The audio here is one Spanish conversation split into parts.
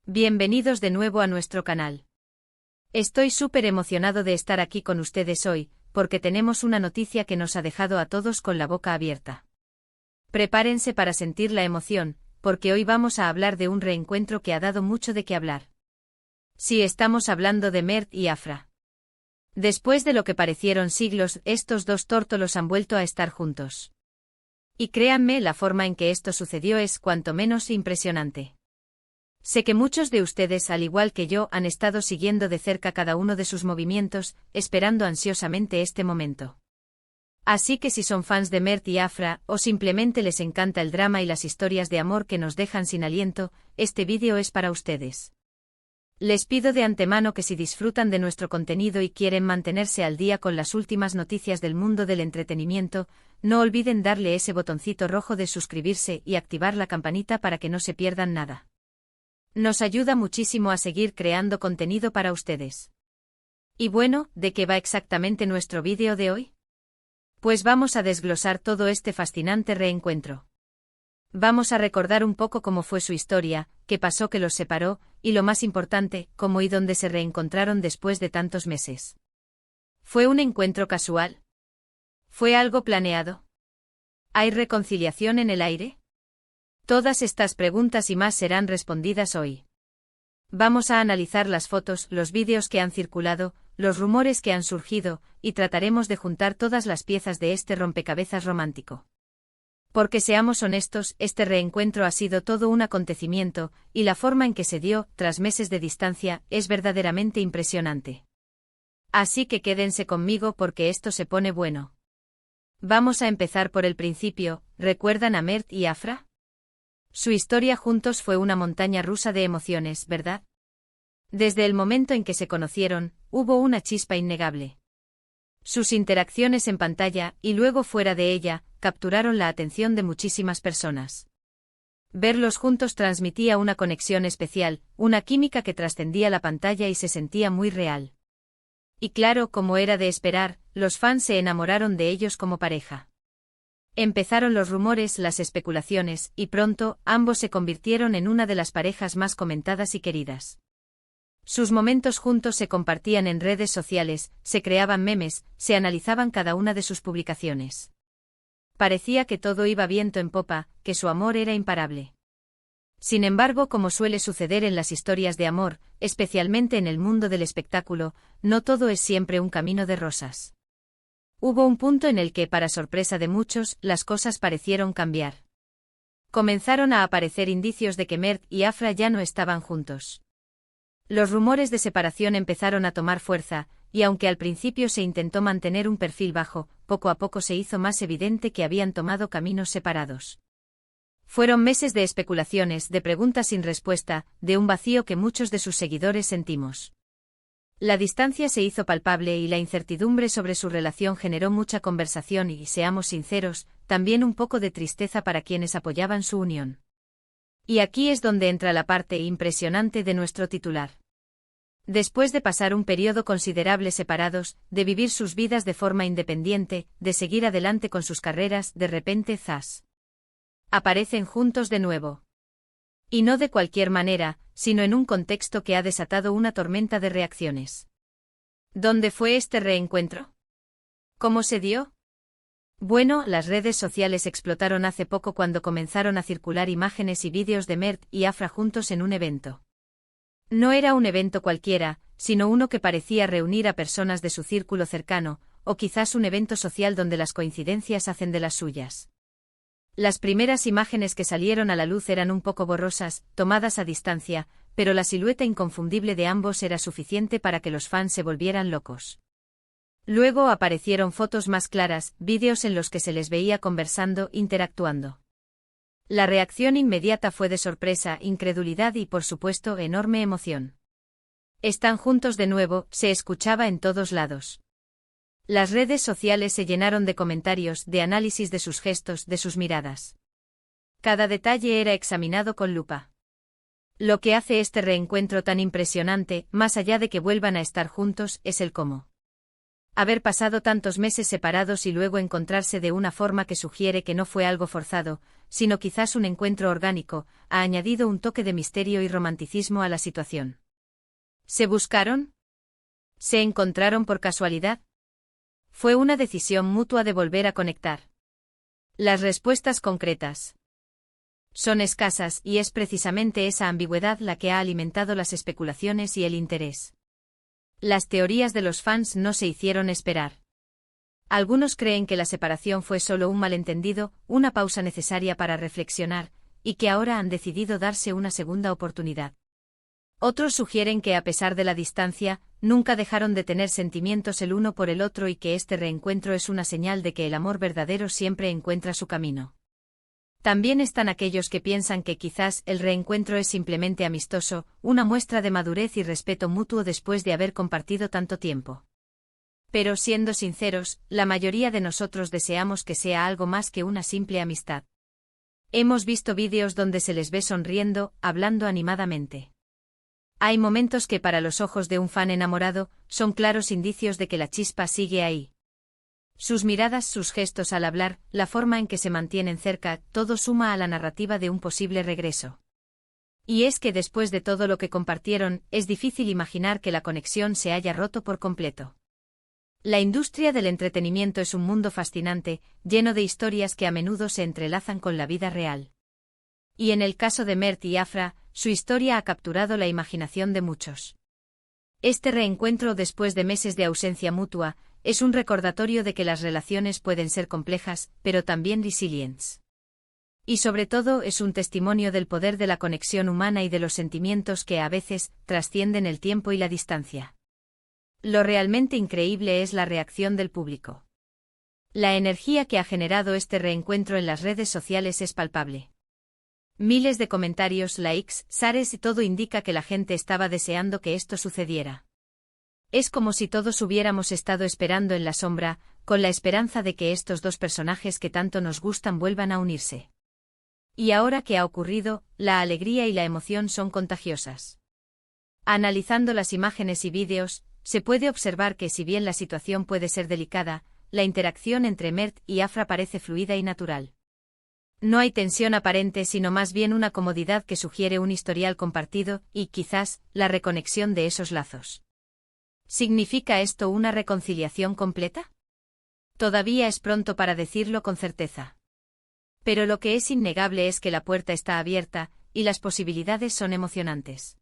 Bienvenidos de nuevo a nuestro canal. Estoy súper emocionado de estar aquí con ustedes hoy, porque tenemos una noticia que nos ha dejado a todos con la boca abierta. Prepárense para sentir la emoción, porque hoy vamos a hablar de un reencuentro que ha dado mucho de qué hablar. Sí, estamos hablando de Mert y Afra. Después de lo que parecieron siglos, estos dos tórtolos han vuelto a estar juntos. Y créanme, la forma en que esto sucedió es cuanto menos impresionante. Sé que muchos de ustedes, al igual que yo, han estado siguiendo de cerca cada uno de sus movimientos, esperando ansiosamente este momento. Así que si son fans de Mert y Afra, o simplemente les encanta el drama y las historias de amor que nos dejan sin aliento, este vídeo es para ustedes. Les pido de antemano que si disfrutan de nuestro contenido y quieren mantenerse al día con las últimas noticias del mundo del entretenimiento, no olviden darle ese botoncito rojo de suscribirse y activar la campanita para que no se pierdan nada. Nos ayuda muchísimo a seguir creando contenido para ustedes. Y bueno, ¿de qué va exactamente nuestro vídeo de hoy? Pues vamos a desglosar todo este fascinante reencuentro. Vamos a recordar un poco cómo fue su historia, qué pasó que los separó, y lo más importante, cómo y dónde se reencontraron después de tantos meses. ¿Fue un encuentro casual? ¿Fue algo planeado? ¿Hay reconciliación en el aire? Todas estas preguntas y más serán respondidas hoy. Vamos a analizar las fotos, los vídeos que han circulado, los rumores que han surgido, y trataremos de juntar todas las piezas de este rompecabezas romántico. Porque seamos honestos, este reencuentro ha sido todo un acontecimiento, y la forma en que se dio, tras meses de distancia, es verdaderamente impresionante. Así que quédense conmigo porque esto se pone bueno. Vamos a empezar por el principio. ¿Recuerdan a Mert y Afra? Su historia juntos fue una montaña rusa de emociones, ¿verdad? Desde el momento en que se conocieron, hubo una chispa innegable. Sus interacciones en pantalla, y luego fuera de ella, capturaron la atención de muchísimas personas. Verlos juntos transmitía una conexión especial, una química que trascendía la pantalla y se sentía muy real. Y claro, como era de esperar, los fans se enamoraron de ellos como pareja. Empezaron los rumores, las especulaciones, y pronto, ambos se convirtieron en una de las parejas más comentadas y queridas. Sus momentos juntos se compartían en redes sociales, se creaban memes, se analizaban cada una de sus publicaciones. Parecía que todo iba viento en popa, que su amor era imparable. Sin embargo, como suele suceder en las historias de amor, especialmente en el mundo del espectáculo, no todo es siempre un camino de rosas. Hubo un punto en el que, para sorpresa de muchos, las cosas parecieron cambiar. Comenzaron a aparecer indicios de que Mert y Afra ya no estaban juntos. Los rumores de separación empezaron a tomar fuerza, y aunque al principio se intentó mantener un perfil bajo, poco a poco se hizo más evidente que habían tomado caminos separados. Fueron meses de especulaciones, de preguntas sin respuesta, de un vacío que muchos de sus seguidores sentimos. La distancia se hizo palpable y la incertidumbre sobre su relación generó mucha conversación y, seamos sinceros, también un poco de tristeza para quienes apoyaban su unión. Y aquí es donde entra la parte impresionante de nuestro titular. Después de pasar un periodo considerable separados, de vivir sus vidas de forma independiente, de seguir adelante con sus carreras, de repente ¡zas! Aparecen juntos de nuevo. Y no de cualquier manera, sino en un contexto que ha desatado una tormenta de reacciones. ¿Dónde fue este reencuentro? ¿Cómo se dio? Bueno, las redes sociales explotaron hace poco cuando comenzaron a circular imágenes y vídeos de Mert y Afra juntos en un evento. No era un evento cualquiera, sino uno que parecía reunir a personas de su círculo cercano, o quizás un evento social donde las coincidencias hacen de las suyas. Las primeras imágenes que salieron a la luz eran un poco borrosas, tomadas a distancia, pero la silueta inconfundible de ambos era suficiente para que los fans se volvieran locos. Luego aparecieron fotos más claras, vídeos en los que se les veía conversando, interactuando. La reacción inmediata fue de sorpresa, incredulidad y, por supuesto, enorme emoción. Están juntos de nuevo, se escuchaba en todos lados. Las redes sociales se llenaron de comentarios, de análisis de sus gestos, de sus miradas. Cada detalle era examinado con lupa. Lo que hace este reencuentro tan impresionante, más allá de que vuelvan a estar juntos, es el cómo. Haber pasado tantos meses separados y luego encontrarse de una forma que sugiere que no fue algo forzado, sino quizás un encuentro orgánico, ha añadido un toque de misterio y romanticismo a la situación. ¿Se buscaron? ¿Se encontraron por casualidad? ¿Fue una decisión mutua de volver a conectar? Las respuestas concretas son escasas y es precisamente esa ambigüedad la que ha alimentado las especulaciones y el interés. Las teorías de los fans no se hicieron esperar. Algunos creen que la separación fue solo un malentendido, una pausa necesaria para reflexionar, y que ahora han decidido darse una segunda oportunidad. Otros sugieren que a pesar de la distancia, nunca dejaron de tener sentimientos el uno por el otro y que este reencuentro es una señal de que el amor verdadero siempre encuentra su camino. También están aquellos que piensan que quizás el reencuentro es simplemente amistoso, una muestra de madurez y respeto mutuo después de haber compartido tanto tiempo. Pero siendo sinceros, la mayoría de nosotros deseamos que sea algo más que una simple amistad. Hemos visto vídeos donde se les ve sonriendo, hablando animadamente. Hay momentos que para los ojos de un fan enamorado, son claros indicios de que la chispa sigue ahí. Sus miradas, sus gestos al hablar, la forma en que se mantienen cerca, todo suma a la narrativa de un posible regreso. Y es que después de todo lo que compartieron, es difícil imaginar que la conexión se haya roto por completo. La industria del entretenimiento es un mundo fascinante, lleno de historias que a menudo se entrelazan con la vida real. Y en el caso de Mert y Afra, su historia ha capturado la imaginación de muchos. Este reencuentro después de meses de ausencia mutua, es un recordatorio de que las relaciones pueden ser complejas, pero también resilientes. Y sobre todo es un testimonio del poder de la conexión humana y de los sentimientos que a veces trascienden el tiempo y la distancia. Lo realmente increíble es la reacción del público. La energía que ha generado este reencuentro en las redes sociales es palpable. Miles de comentarios, likes, shares y todo indica que la gente estaba deseando que esto sucediera. Es como si todos hubiéramos estado esperando en la sombra, con la esperanza de que estos dos personajes que tanto nos gustan vuelvan a unirse. Y ahora que ha ocurrido, la alegría y la emoción son contagiosas. Analizando las imágenes y vídeos, se puede observar que si bien la situación puede ser delicada, la interacción entre Mert y Afra parece fluida y natural. No hay tensión aparente sino más bien una comodidad que sugiere un historial compartido y, quizás, la reconexión de esos lazos. ¿Significa esto una reconciliación completa? Todavía es pronto para decirlo con certeza. Pero lo que es innegable es que la puerta está abierta, y las posibilidades son emocionantes.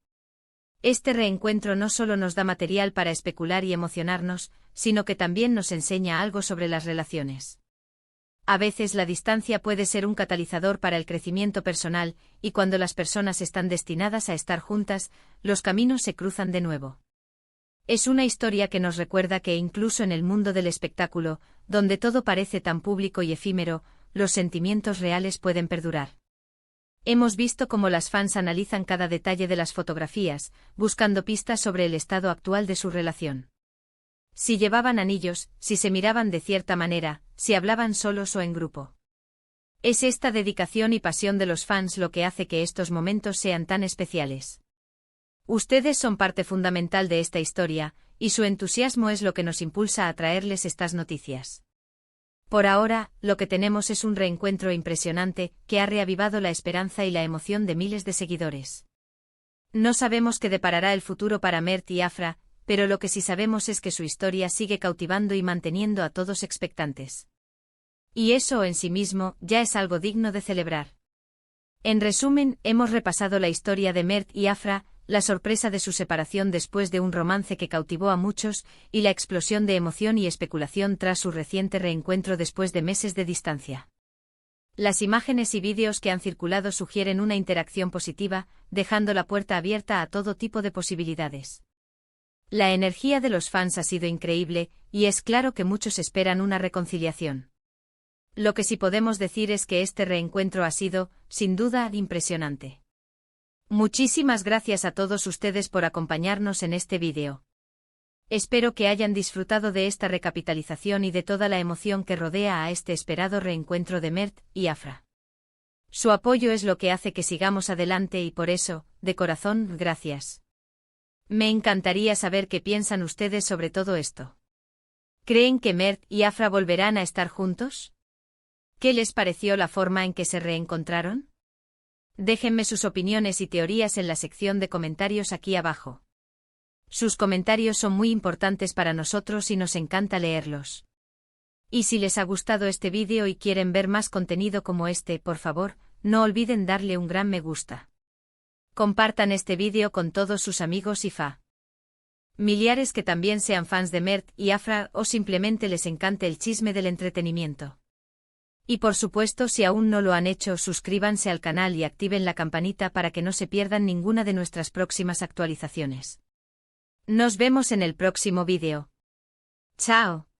Este reencuentro no solo nos da material para especular y emocionarnos, sino que también nos enseña algo sobre las relaciones. A veces la distancia puede ser un catalizador para el crecimiento personal, y cuando las personas están destinadas a estar juntas, los caminos se cruzan de nuevo. Es una historia que nos recuerda que incluso en el mundo del espectáculo, donde todo parece tan público y efímero, los sentimientos reales pueden perdurar. Hemos visto cómo las fans analizan cada detalle de las fotografías, buscando pistas sobre el estado actual de su relación. Si llevaban anillos, si se miraban de cierta manera, si hablaban solos o en grupo. Es esta dedicación y pasión de los fans lo que hace que estos momentos sean tan especiales. Ustedes son parte fundamental de esta historia, y su entusiasmo es lo que nos impulsa a traerles estas noticias. Por ahora, lo que tenemos es un reencuentro impresionante, que ha reavivado la esperanza y la emoción de miles de seguidores. No sabemos qué deparará el futuro para Mert y Afra, pero lo que sí sabemos es que su historia sigue cautivando y manteniendo a todos expectantes. Y eso en sí mismo ya es algo digno de celebrar. En resumen, hemos repasado la historia de Mert y Afra, la sorpresa de su separación después de un romance que cautivó a muchos, y la explosión de emoción y especulación tras su reciente reencuentro después de meses de distancia. Las imágenes y vídeos que han circulado sugieren una interacción positiva, dejando la puerta abierta a todo tipo de posibilidades. La energía de los fans ha sido increíble, y es claro que muchos esperan una reconciliación. Lo que sí podemos decir es que este reencuentro ha sido, sin duda, impresionante. Muchísimas gracias a todos ustedes por acompañarnos en este vídeo. Espero que hayan disfrutado de esta recapitalización y de toda la emoción que rodea a este esperado reencuentro de Mert y Afra. Su apoyo es lo que hace que sigamos adelante y por eso, de corazón, gracias. Me encantaría saber qué piensan ustedes sobre todo esto. ¿Creen que Mert y Afra volverán a estar juntos? ¿Qué les pareció la forma en que se reencontraron? Déjenme sus opiniones y teorías en la sección de comentarios aquí abajo. Sus comentarios son muy importantes para nosotros y nos encanta leerlos. Y si les ha gustado este vídeo y quieren ver más contenido como este, por favor, no olviden darle un gran me gusta. Compartan este vídeo con todos sus amigos y familiares que también sean fans de Mert y Afra o simplemente les encante el chisme del entretenimiento. Y por supuesto, si aún no lo han hecho, suscríbanse al canal y activen la campanita para que no se pierdan ninguna de nuestras próximas actualizaciones. Nos vemos en el próximo vídeo. ¡Chao!